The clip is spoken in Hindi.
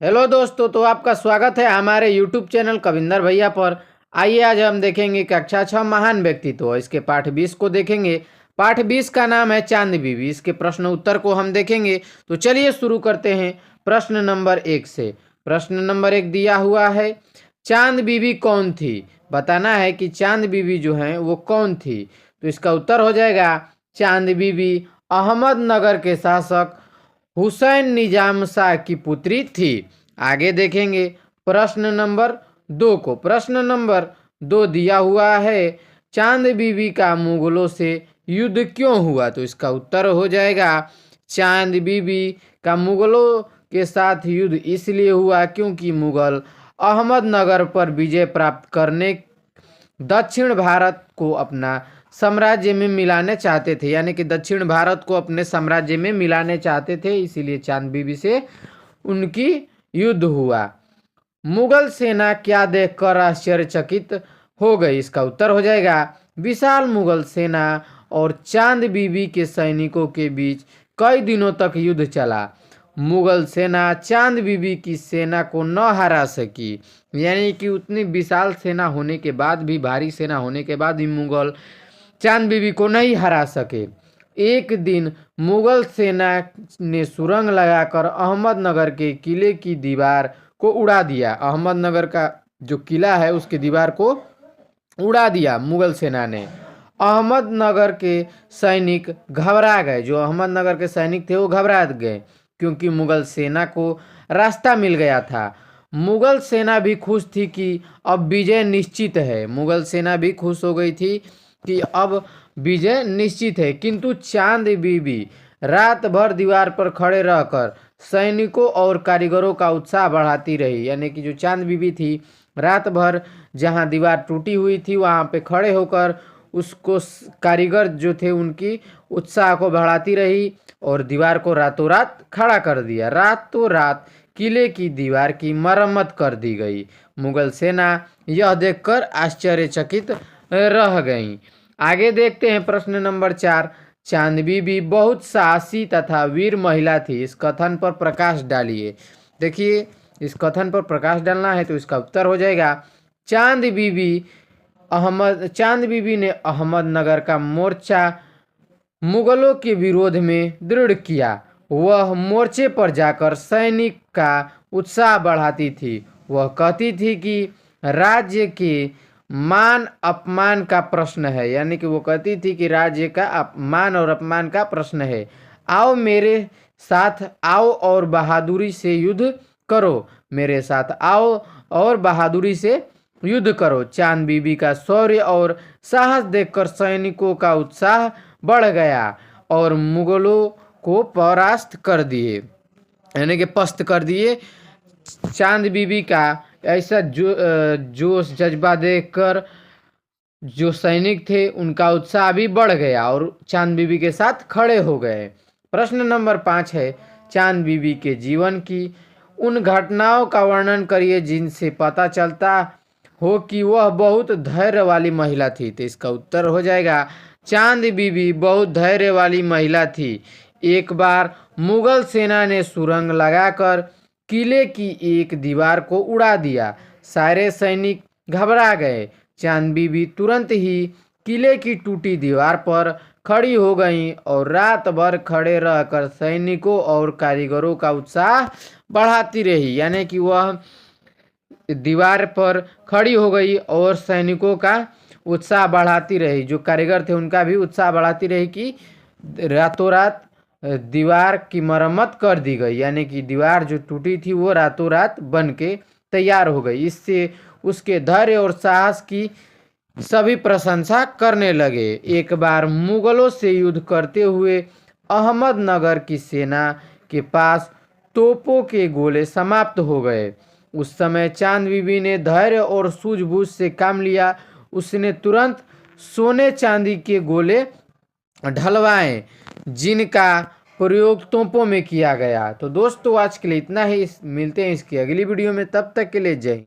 हेलो दोस्तों, तो आपका स्वागत है हमारे यूट्यूब चैनल कविंदर भैया पर। आइए आज हम देखेंगे कक्षा 6 महान व्यक्तित्व। इसके पाठ 20 को देखेंगे। पाठ 20 का नाम है चांद बीबी। इसके प्रश्न उत्तर को हम देखेंगे। तो चलिए शुरू करते हैं प्रश्न नंबर 1 से। प्रश्न नंबर 1 दिया हुआ है, चांद बीबी कौन थी? बताना है कि चांद बीबी जो है वो कौन थी। तो इसका उत्तर हो जाएगा, चांद बीबी अहमदनगर के शासक हुसैन निजाम शाह की पुत्री थी। आगे देखेंगे प्रश्न नंबर 2 को। प्रश्न नंबर 2 दिया हुआ है, चांद बीबी का मुगलों से युद्ध क्यों हुआ? तो इसका उत्तर हो जाएगा, चांद बीबी का मुगलों के साथ युद्ध इसलिए हुआ क्योंकि मुगल अहमदनगर पर विजय प्राप्त करने दक्षिण भारत को अपना साम्राज्य में मिलाने चाहते थे। यानी कि दक्षिण भारत को अपने साम्राज्य में मिलाने चाहते थे, इसीलिए चांद बीबी से उनकी युद्ध हुआ। मुगल सेना क्या देखकर आश्चर्यचकित हो गई? इसका उत्तर हो जाएगा, विशाल मुगल सेना और चांद बीबी के सैनिकों के बीच कई दिनों तक युद्ध चला। मुगल सेना चांद बीबी की सेना को न हरा सकी। यानी कि उतनी विशाल सेना होने के बाद भी, भारी सेना होने के बाद भी मुगल चांद बीबी को नहीं हरा सके। एक दिन मुगल सेना ने सुरंग लगाकर अहमदनगर के किले की दीवार को उड़ा दिया। अहमदनगर का जो किला है उसकी दीवार को उड़ा दिया मुगल सेना ने। अहमदनगर के सैनिक घबरा गए। जो अहमदनगर के सैनिक थे वो घबरा गए क्योंकि मुगल सेना को रास्ता मिल गया था। मुगल सेना भी खुश थी कि अब विजय निश्चित है। मुगल सेना भी खुश हो गई थी कि अब विजय निश्चित है। किंतु चांद बीबी रात भर दीवार पर खड़े रहकर सैनिकों और कारीगरों का उत्साह बढ़ाती रही। यानी कि जो चांद बीबी थी, रात भर जहां दीवार टूटी हुई थी वहां पे खड़े होकर उसको कारीगर जो थे उनकी उत्साह को बढ़ाती रही और दीवार को रातों रात खड़ा कर दिया। रातों रात किले की दीवार की मरम्मत कर दी गई। मुगल सेना यह देखकर आश्चर्यचकित रह गई। आगे देखते हैं प्रश्न नंबर 4। चांद बीबी बहुत साहसी तथा वीर महिला थी। इस कथन पर प्रकाश डालिए। देखिए, इस कथन पर प्रकाश डालना है तो इसका उत्तर हो जाएगा, चांद बीबी ने अहमदनगर का मोर्चा मुगलों के विरोध में दृढ़ किया। वह मोर्चे पर जाकर सैनिक का उत्साह बढ़ाती थी। वह कहती थी कि राज्य के मान अपमान का प्रश्न है। यानी कि वो कहती थी कि राज्य का मान और अपमान का प्रश्न है। आओ मेरे साथ आओ और बहादुरी से युद्ध करो। मेरे साथ आओ और बहादुरी से युद्ध करो। चांद बीबी का शौर्य और साहस देखकर सैनिकों का उत्साह बढ़ गया और मुगलों को परास्त कर दिए, यानी कि पस्त कर दिए। चांद बीबी का ऐसा जोश जज्बा देखकर जो सैनिक थे उनका उत्साह भी बढ़ गया और चांद बीबी के साथ खड़े हो गए। प्रश्न नंबर 5 है, चांद बीबी के जीवन की उन घटनाओं का वर्णन करिए जिनसे पता चलता हो कि वह बहुत धैर्य वाली महिला थी। तो इसका उत्तर हो जाएगा, चांद बीबी बहुत धैर्य वाली महिला थी। एक बार मुगल सेना ने सुरंग लगाकर किले की एक दीवार को उड़ा दिया। सारे सैनिक घबरा गए। चांद बीबी तुरंत ही किले की टूटी दीवार पर खड़ी हो गईं और रात भर खड़े रहकर सैनिकों और कारीगरों का उत्साह बढ़ाती रही। यानी कि वह दीवार पर खड़ी हो गई और सैनिकों का उत्साह बढ़ाती रही। जो कारीगर थे उनका भी उत्साह बढ़ाती रही कि रातों रात दीवार की मरम्मत कर दी गई। यानी कि दीवार जो टूटी थी वो रातों रात बन के तैयार हो गई। इससे उसके धैर्य और साहस की सभी प्रशंसा करने लगे। एक बार मुगलों से युद्ध करते हुए अहमदनगर की सेना के पास तोपों के गोले समाप्त हो गए। उस समय चांद बीबी ने धैर्य और सूझबूझ से काम लिया। उसने तुरंत सोने चांदी के गोले ढलवाए जिनका प्रयोग तोपों में किया गया। तो दोस्तों आज के लिए इतना ही। मिलते हैं इसकी अगली वीडियो में, तब तक के लिए जय हिंद।